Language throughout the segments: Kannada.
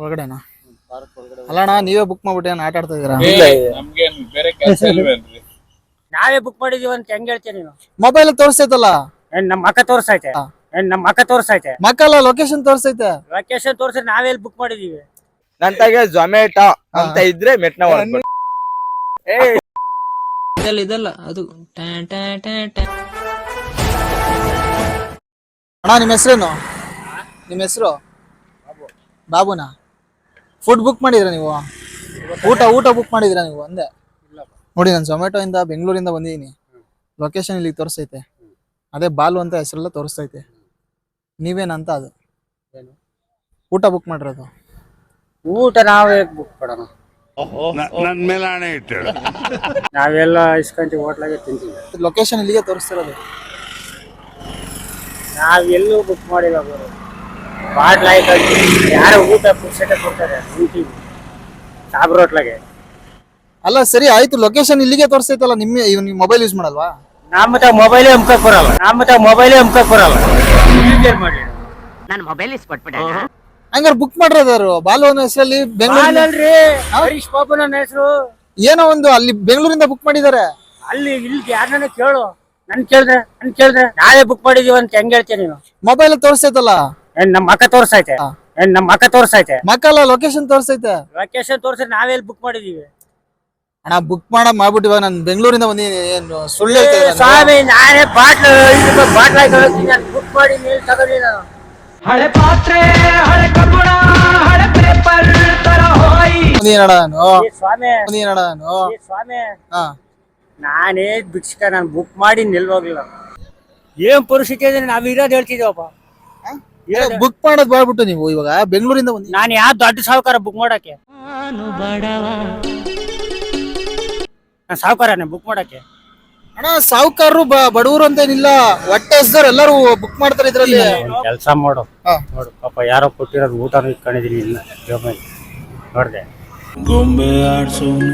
ಒಳಗಡೆನಾ? ಅಲ್ಲಣ್ಣ ನೀವೇ ಬುಕ್ ಮಾಡ್ಬಿಟ್ಟು ಏನ್ ಆಟ ಆಡ್ತಾ ಇದೀರಾ? ನಮ್ಗೇನ್ ಬೇರೆ ಕೆಲಸ ಇಲ್ವೇನ್ರಿ? ನಾವೇ ಬುಕ್ ಮಾಡಿದೀವಿ ಅಂತ ಹೆಂಗ್ ಹೇಳ್ತೀಯ ನೀನು? ಮೊಬೈಲ್ ತೋರಿಸ್ತೈತಲ್ಲ. ನಮ್ಮ ಅಕ್ಕ ತೋರ್ಸೈತೆ. ನಮ್ಮ ಅಕ್ಕ ತೋರ್ಸೈತೆ. ಮಕ್ಕಳ ಲೊಕೇಶನ್ ತೋರಿಸ್ತೈತೆ. ಲೊಕೇಶನ್ ತೋರ್ಸಿ ನಾವೇ ಬುಕ್ ಮಾಡಿದೀವಿ. ನಂತಾಗೆ ಝೊಮ್ಯಾಟೊ ಅಂತ ಇದ್ರೆ ಮೆಟ್ನ ಇದಲ್ಲ ಅದು. ಅಣ್ಣ ನಿಮ್ಮ ಹೆಸರೇನು? ನಿಮ್ಮ ಹೆಸರು ಬಾಬುನಾ? ಫುಡ್ ಬುಕ್ ಮಾಡಿದ್ರಾ ನೀವು? ಊಟ ಬುಕ್ ಮಾಡಿದ್ರಾ ನೀವು? ಅಂದೆ. ನೋಡಿ ನಾನು ಝೊಮ್ಯಾಟೊ ಇಂದ ಬೆಂಗಳೂರಿಂದ ಬಂದಿದ್ದೀನಿ. ಲೊಕೇಶನ್ ಇಲ್ಲಿ ತೋರಿಸ್ತೈತೆ. ಅದೇ ಬಾಲು ಅಂತ ಹೆಸರೆಲ್ಲ ತೋರಿಸ್ತೈತೆ. ನೀವೇನಂತ ಅದು ಊಟ ಬುಕ್ ಮಾಡಿರೋದು? ಊಟ ನಾವೇ ಬುಕ್ ಮಾಡೋಣ. ನನ್ ಮೇಲೆ ಹಣೆ ಇಟ್ಟು ನಾವೆಲ್ಲ ಇಸ್ಕೊಂತೀವಿ, ಹೋಟ್ಲಾಗೆ ತಿಂತೀವಿ. ಲೊಕೇಶನ್ ಇಲ್ಲಿಗೆ ತೋರಿಸ್ತಿರೋದು. ನಾವೆಲ್ಲೂ ಬುಕ್ ಮಾಡಿಲ್ಲ ಗುರು. ಬಾಟ್ಲಾಯ್ತು ಯಾರೋ ಊಟ ಪುಕ್ಸೆಟ ಕೊಡ್ತಾರೆ, ತಿಂತೀವಿ ಸಾಬ್ರ ಹೋಟ್ಲಾಗೆ. ಅಲ್ಲ ಸರಿ ಆಯ್ತು, ಲೊಕೇಶನ್ ಇಲ್ಲಿಗೆ ತೋರಿಸ್ತೈತಲ್ಲ. ನಿಮ್ಮ ಮೊಬೈಲ್ ಯೂಸ್ ಮಾಡಲ್ವಾ? ನಮ್ಮ ಮೊಬೈಲೇ ಅಮ್ಕಕ್ ಬರಲ್ಲ. ಮಾಡಿ ನಾನು ಮೊಬೈಲ್ ಇಸ್ಕೊಟ್ಬಿಟ್ಟೆ. ಹಂಗಾರೆ ಬುಕ್ ಮಾಡಿರೋದಾರು ಬಾಲು ಅನ್ನೋ ಹೆಸರಲ್ಲಿ ಬೆಂಗಳೂರು. ಹರೀಶ್ ಬಾಬು ನನ್ನ ಹೆಸರು. ಏನೋ ಒಂದು ಅಲ್ಲಿ ಬೆಂಗಳೂರಿಂದ ಬುಕ್ ಮಾಡಿದ್ದಾರೆ. ಅಲ್ಲಿ ಇಲ್ಲಿ ಯಾರನ್ನ ಕೇಳು. ನನ್ ಕೇಳಿದ್ರೆ ನಾವೇ ಬುಕ್ ಮಾಡಿದೀವಿ ಅಂತ ಹೆಂಗ್ ಹೇಳ್ತೀಯ ನೀನು? ಮೊಬೈಲ್ ತೋರಿಸ್ತೈತಲ್ಲ. ನಮ್ಮ ಅಕ್ಕ ತೋರ್ಸೈತೆ. ಮಕ್ಕಳ ಲೊಕೇಶನ್ ತೋರಿಸ್ತೈತೆ. ಲೊಕೇಶನ್ ತೋರ್ಸಿ ನಾವೇ ಬುಕ್ ಮಾಡಿದೀವಿ. ಅಣ್ಣ ಬುಕ್ ಮಾಡ್ಬಿಟ್ಟು ಇವಾಗ ನಾನು ಬೆಂಗಳೂರಿಂದ ಬಂದಿದ್ದೀನಿ. ಏನು ಸುಳ್ಳು ಹೇಳ್ತಾ ಇದ್ದೀರಾ? ಸ್ವಾಮಿ ನಾನೇ ಬಾಟ್ಲ್ ಬುಕ್ ಮಾಡಿ ನೀಲ್ ತಗೊಂಡಿಲ್ಲ. ಹಳೆ ಪಾತ್ರೆ, ಹಳೆ ಕಬ್ಬಣ, ಹಳೆ ಪೇಪರ್ ತರ ಹೋಯಿ. ಸ್ವಾಮಿ ನಾನೇ ಭಿಕ್ಷಕ. ನಾನು ಬುಕ್ ಮಾಡಿ ನಿಲ್ವಾಗ್ಲಿಲ್ಲ. ಏನ್ ಪರಿಸ್ಥಿತಿ ಇದೆ ನಾವ್ ಇರೋದ್ ಹೇಳ್ತಿದ್ದೇವಪ್ಪ. ಬುಕ್ ಮಾಡೋದ್ ಮಾಡ್ಬಿಟ್ಟು ನೀವು ಇವಾಗ ಬೆಂಗಳೂರಿಂದ ಬಂದಿ. ನಾನು ಯಾವ ದೊಡ್ಡ ಸಾಹುಕಾರ ಬುಕ್ ಮಾಡಕ್ಕೆ? ನಾನು ಸಾಹುಕಾರನೇ ಬುಕ್ ಮಾಡಕ್ಕೆ. ಅಣ್ಣ ಸಾಹುಕಾರರು ಬಡವರು ಅಂತ ಏನಿಲ್ಲ, ಹೊಟ್ಟೆ ಹಸ್ದವ್ರು ಎಲ್ಲರೂ ಬುಕ್ ಮಾಡ್ತಾರೆ ಇದ್ರಲ್ಲಿ. ಕೆಲಸ ಮಾಡು ನೋಡು, ಪಾಪ ಯಾರೋ ಕೊಟ್ಟಿರೋದು ಊಟನೂ ಇಟ್ಕೊಂಡಿದೀನಿ. ಇಲ್ಲ ನೋಡ್ದೆ ಗೊಂಬೆ ಆಡ್ಸೋನು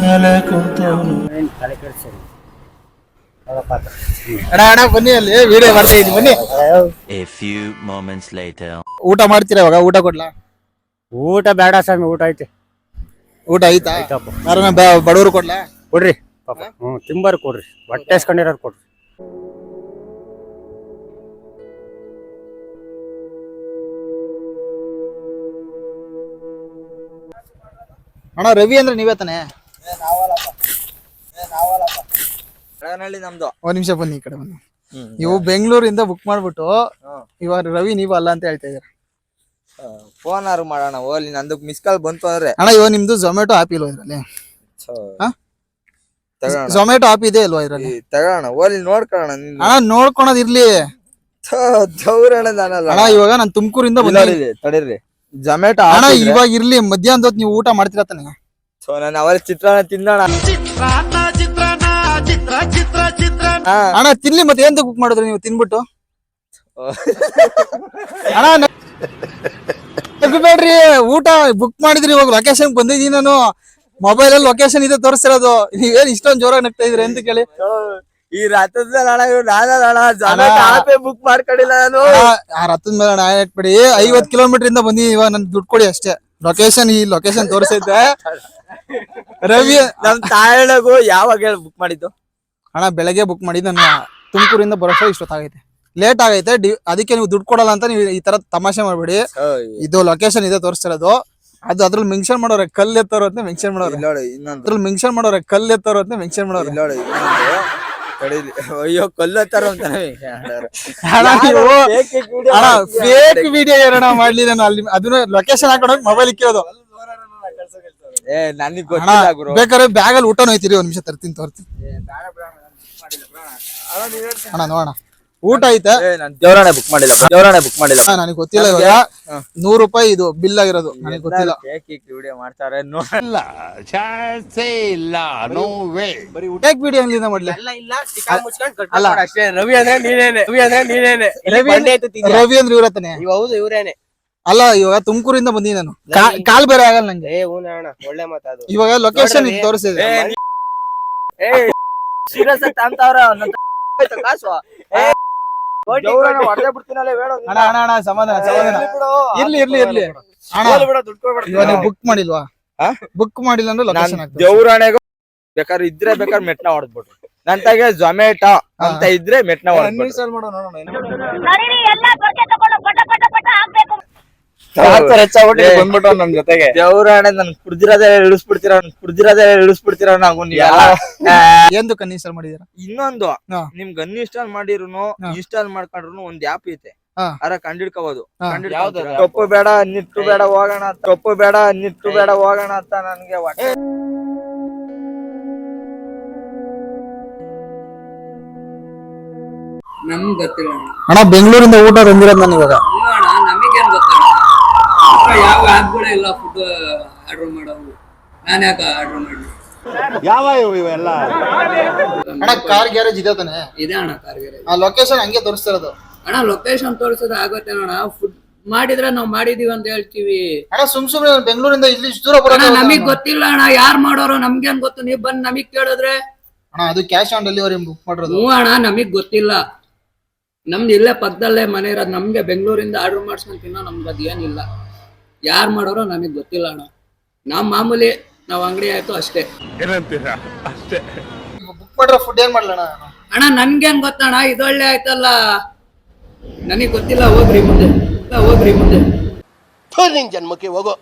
ಮೇಲೆ ಕುಂತವನು. ತಲೆ ಕೆಡ್ಸೋದು. ಅಣ್ಣ ಬನ್ನಿ, ಅಲ್ಲಿ ವಿಡಿಯೋ ಮಾಡ್ತಾ ಇದ್ದೀನಿ ಬನ್ನಿ. ಊಟ ಮಾಡ್ತೀರಾ ಇವಾಗ? ಊಟ ಕೊಡ್ಲಾ? ಊಟ ಬೇಡ ಸ್ವಾಮಿ, ಊಟ ಐತೆ. ಊಟ ಐತಾ? ಯಾರನ್ನ ಬಡವರು ಕೊಡ್ಲಾ? ಕೊಡ್ರಿ ಪಾಪ. ತಿಂಬಾರು ಕೊಡ್ರಿ, ಹೊಟ್ಟೆ ಹಸ್ಕೊಂಡಿರೋರು ಕೊಡ್ರಿ. ಅಣ್ಣ ರವಿ ಅಂದ್ರೆ ನೀವೇ ತಾನೆ? ನಮ್ದು. ಒಂದ್ ನಿಮಿಷ ಬನ್ನಿ, ಈ ಕಡೆ ಬನ್ನಿ. ನೀವು ಬೆಂಗಳೂರಿಂದ ಬುಕ್ ಮಾಡ್ಬಿಟ್ಟು ಇವಾಗ ರವಿ ನೀವು ಅಲ್ಲ ಅಂತ ಹೇಳ್ತಾ ಇದ್ದೀರಾ. ಫೋನ್ ಆರು ಮಾಡೋಣ ಓಲಿ, ನಂದು ಮಿಸ್ ಕಾಲ್ ಬಂತು ಅಂದ್ರೆ. ಅಣ್ಣ ಇವಾಗ ನಿಮ್ದು ಝೊಮ್ಯಾಟೊ ಆಪ್ ಇಲ್ವಾ ಇದ್ರಲ್ಲಿ? ಝೊಮ್ಯಾಟೊ ಆಪ್ ಇದೆ ಅಲ್ವಾ ಇದ್ರಲ್ಲಿ? ತಗೋಣ ಓಲಿ, ನೋಡ್ಕೊಳ್ಳೋಣ. ಅಣ್ಣ ನೋಡ್ಕೊಳೋದ್ ಇರ್ಲಿ. ಅಣ್ಣ ಇವಾಗ ನಾನು ತುಮಕೂರಿಂದ ಬಂದಿದ್ದೀನಿ. ತಡೀರಿ, ಝೊಮ್ಯಾಟೊ ಅಣ್ಣ ಇವಾಗ ಇರ್ಲಿ, ಮಧ್ಯಾಹ್ನದ ಹೊತ್ತು ನೀವು ಊಟ ಮಾಡ್ತೀರಾ ತಾನೆ? ನಾನು ಅವರ ಚಿತ್ರಾನ್ನ ತಿನ್ನೋಣ. ಅಣ್ಣ ತಿನ್ಲಿ, ಮತ್ತೆ ಏನ್ ಬುಕ್ ಮಾಡಿದ್ರಿ ನೀವು ತಿನ್ಬಿಟ್ಟು? ಅಣ್ಣ ಬೇಡ್ರಿ, ಊಟ ಬುಕ್ ಮಾಡಿದ್ರಿ, ಇವಾಗ ಲೊಕೇಶನ್ ಬಂದಿದ್ದೀನಿ ನಾನು. ಮೊಬೈಲ್ ಅಲ್ಲಿ ಲೊಕೇಶನ್ ಇದೆ ತೋರಿಸ್ತಿರೋದು. ನೀವೇನ್ ಇಷ್ಟೊಂದು ಜೋರಾಗಿ ನಗ್ತಾ ಇದ್ರಿ ಅಂತ ಕೇಳಿ. ಈ ರಥದ ಬುಕ್ ಮಾಡ್ಕೊಂಡಿಲ್ಲ ನಾನು. ಆ ರಥದ ಮೇಲೆ ನಾನ್ ಇಟ್ಬಿಡಿ. 50 ಕಿಲೋಮೀಟರ್ ಇಂದ ಬಂದಿ, ಇವಾಗ ನನ್ ದುಡ್ಡು ಕೊಡಿ ಅಷ್ಟೇ. ಲೊಕೇಶನ್ ತೋರಿಸೈತೆ. ರವಿ ನಮ್ ತಾಯಣಗೂ ಯಾವಾಗ ಹೇಳಿ ಬುಕ್ ಮಾಡಿದ್ದು? ಅಣ್ಣ ಬೆಳಗ್ಗೆ ಬುಕ್ ಮಾಡಿ, ನಾನು ತುಮಕೂರಿಂದ ಬರೋಷ್ಟು ಇಷ್ಟೊತ್ತಾಗೈತೆ, ಲೇಟ್ ಆಗೈತೆ. ಅದಕ್ಕೆ ನೀವು ದುಡ್ಡು ಕೊಡಲ್ಲ ಅಂತ ನೀವು ಈ ತರ ತಮಾಷೆ ಮಾಡ್ಬೇಡಿ. ಇದು ಲೊಕೇಶನ್ ಇದೆ ತೋರಿಸ್ತಿರೋದು. ಅದು ಅದ್ರಲ್ಲಿ ಮೆನ್ಷನ್ ಮಾಡೋರೆ ಕಲ್ಲು ಎತ್ತೋರು ಅಂತ ಮೆನ್ಷನ್ ಮಾಡೋರೆ. ಅದ್ರಲ್ಲಿ ಮೆನ್ಷನ್ ಮಾಡೋರೆ ಕಲ್ಲು ಎತ್ತೋರು ಅಂತ ಮೆನ್ಷನ್ ಮಾಡೋರೆ. ಅಯ್ಯೋ ಕೊಲ್ಲತ್ತಾರ ಅಂತಾನೆ. ಫೇಕ್ ವಿಡಿಯೋ ಏನಣ್ಣ ಮಾಡ್ಲಿ ನಾನು ಅಲ್ಲಿ? ಅದನ್ನ ಲೊಕೇಶನ್ ಹಾಕೊಂಡೋಗಿ ಮೊಬೈಲ್ ಇಕ್ಕಿರೋದು. ನನಗ್ ಗೊತ್ತಿಲ್ಲ ಗುರು. ಬೇಕಾದ್ರೆ ಬ್ಯಾಗ್ ಅಲ್ಲಿ ಊಟನೂ ಐತಿರಿ, ಒಂದ್ ನಿಮಿಷ ತರ್ತೀನಿ. ಅಣ್ಣ ನೋಡೋಣ, ಊಟ ಐತೆ. ದೇವರಾಣೆ ಬುಕ್ ಮಾಡಿಲ್ಲ. ನನಗೆ ಗೊತ್ತಿಲ್ಲ. ಇವಾಗ 100 ರೂಪಾಯಿ ಇದು ಬಿಲ್ ಆಗಿರೋದು, ನನಗೆ ಗೊತ್ತಿಲ್ಲ. ವಿಡಿಯೋ ಮಾಡ್ತಾರೆ ಫೇಕ್ ವಿಡಿಯೋ ಎಲ್ಲಿಂದ ಮಾಡ್ಲಿ? ಅಲ್ಲ ಅಷ್ಟೇ. ರವಿ ಅಂದ್ರೆ ನೀನೇನೆ. ರವಿ ಅಂದ್ರೆ ಇವ್ರ ತಾನೆ? ಹೌದು ಇವ್ರೇನೆ. ಅಲ್ಲ ಇವಾಗ ತುಮಕೂರಿಂದ ಬಂದಿದ್ದೀನಿ ನಾನು. ಕಾಲ್ ಬೇರೆ ಆಗಲ್ಲ ನಂಗೆ. ಒಳ್ಳೆ ಮಾತಾಡು. ಇವಾಗ ಲೊಕೇಶನ್ ಇದು ತೋರಿಸಿದೆ. ಸೀರಿಯಸ್ ಅಂತ ಕಾಸು ಹೊಡೆದೇ ಬಿಡ್ತೀನಲ್ಲ ಹೇಳು ಅಣ್ಣ ಅಣ್ಣ ಅಣ್ಣ ಸಮಾಧಾನ ಸಮಾಧಾನ ಇರ್ಲಿ ಇರ್ಲಿ ಇರ್ಲಿ ಅಣ್ಣ ಇವಾಗ ನೀವು ಬುಕ್ ಮಾಡಿಲ್ವಾ ಬುಕ್ ಮಾಡಿಲ್ಲ ಅಂದ್ರೆ ಲೊಕೇಶನ್ ಆಗ್ತದೆ ದೇವ್ರಾಣೆಗೂ ಬೇಕಾದ್ರೆ ಇದ್ರೆ ಬೇಕಾದ್ರೆ ಮೆಟ್ನ ಹೊಡೆದ್ಬಿಟ್ರು ನಂತಾಗೆ ಝೊಮ್ಯಾಟೊ ಅಂತ ಇದ್ರೆ ಮೆಟ್ನ ಹೊಡೆದ್ಬಿಟ್ರು ಬಂದ್ಬಿಟ್ಟು ನಮ್ ಜೊತೆಗೆ ದೇವ್ರಾಣೆ ನನ್ ಕುಡ್ದಿರೋದೇ ಇಳಿಸ್ಬಿಡ್ತೀರ ನಾವು ಎಂದು ಕನ್ನಿಸ್ಟಲ್ ಮಾಡಿದೀರಾ ಇನ್ನೊಂದು ಹಾ. ನಿಮ್ಗೆ ಅನ್ಇನ್ಸ್ಟಾಲ್ ಮಾಡಿರುನು ಇನ್ಸ್ಟಾಲ್ ಮಾಡ್ಕೊಂಡ್ರು ಒಂದ್ ಆಪ್ ಐತೆ ಹಾ. ಅರ ಕಂಡಿಡ್ಕೋಬಹುದು ಹಾ. ತಪ್ಪು ಬೇಡ ನಿಟ್ಟು ಬೇಡ ಹೋಗೋಣ ಅಂತ ನನ್ಗೆ ಹೊಟ್ಟೆ ನಮ್ಗ್ ಗೊತ್ತಿಲ್ಲ ಅಣ್ಣ ಬೆಂಗಳೂರಿಂದ ಊಟ ತಂದಿರೋದು ನಾನು ಇವಾಗ ನಮಗೇನ್ ಗೊತ್ತಣ್ಣ ಯಾವ ಆಪ್ಗಳೇ ಇಲ್ಲ ಫುಡ್ ಆರ್ಡರ್ ಮಾಡೋವು ನಾನು ಯಾಕೆ ಆರ್ಡರ್ ಮಾಡಿ ಅಣ್ಣ ಕಾರ್ ಗ್ಯಾರೇಜ್ ಇದೆ ತಾನೆ ಇದೆ ಅಣ್ಣ ಕಾರ್ಗೆರೆ ಆ ಲೊಕೇಶನ್ ಹಂಗೆ ತೋರಿಸ್ತಿರೋದು ಅಣ್ಣ ಲೊಕೇಶನ್ ತೋರಿಸೋದು ಆಗುತ್ತೆ ಅಣ್ಣ ಫುಡ್ ಮಾಡಿದ್ರೆ ನಾವ್ ಮಾಡಿದೀವಿ ಅಂತ ಹೇಳ್ತೀವಿ ಅಣ್ಣ ಸುಮ್ನೆ ಬೆಂಗಳೂರಿಂದ ಇಲ್ಲಿ ಇಷ್ಟು ದೂರ ಅಣ್ಣ ಬರೋದು ನಮಗ್ ಗೊತ್ತಿಲ್ಲ ಅಣ್ಣ ಯಾರ್ ಮಾಡೋರು ನಮ್ಗೇನ್ ಗೊತ್ತು ನೀವ್ ಬಂದ್ ನಮಗ್ ಕೇಳಿದ್ರೆ ಅಣ್ಣ ಅದು ಕ್ಯಾಶ್ ಆನ್ ಡೆಲಿವರಿ ಬುಕ್ ಮಾಡಿರೋದು ಹ್ಞೂ ಅಣ್ಣ ನಮಗ್ ಗೊತ್ತಿಲ್ಲ ನಮ್ದು ಇಲ್ಲೇ ಪಕ್ಕದಲ್ಲೇ ಮನೆ ಇರೋದು ನಮ್ಗೆ ಬೆಂಗಳೂರಿಂದ ಆರ್ಡರ್ ಮಾಡ್ಸ್ಕೊಂತಿನೋ ನಮ್ಗೆ ಅದ್ ಏನಿಲ್ಲ ಯಾರ್ ಮಾಡೋರೋ ನಮಗ್ ಗೊತ್ತಿಲ್ಲ ಅಣ್ಣ ನಾವ್ ಮಾಮೂಲಿ ನಾವ್ ಅಂಗಡಿ ಆಯ್ತು ಅಷ್ಟೇ ಏನಂತೀರಾ ಅಷ್ಟೇ ಬುಕ್ ಮಾಡಿರೋ ಫುಡ್ ಏನ್ ಮಾಡ್ಲಣ್ಣ ಅಣ್ಣ ನನ್ಗೇನ್ ಗೊತ್ತಣ್ಣ ಇದೊಳ್ಳೆ ಆಯ್ತಲ್ಲ ನನಗ್ ಗೊತ್ತಿಲ್ಲ ಹೋಗ್ರಿ ಮುಂದೆ ನಿನ್ ಜನ್ಮಕ್ಕೆ ಹೋಗೋ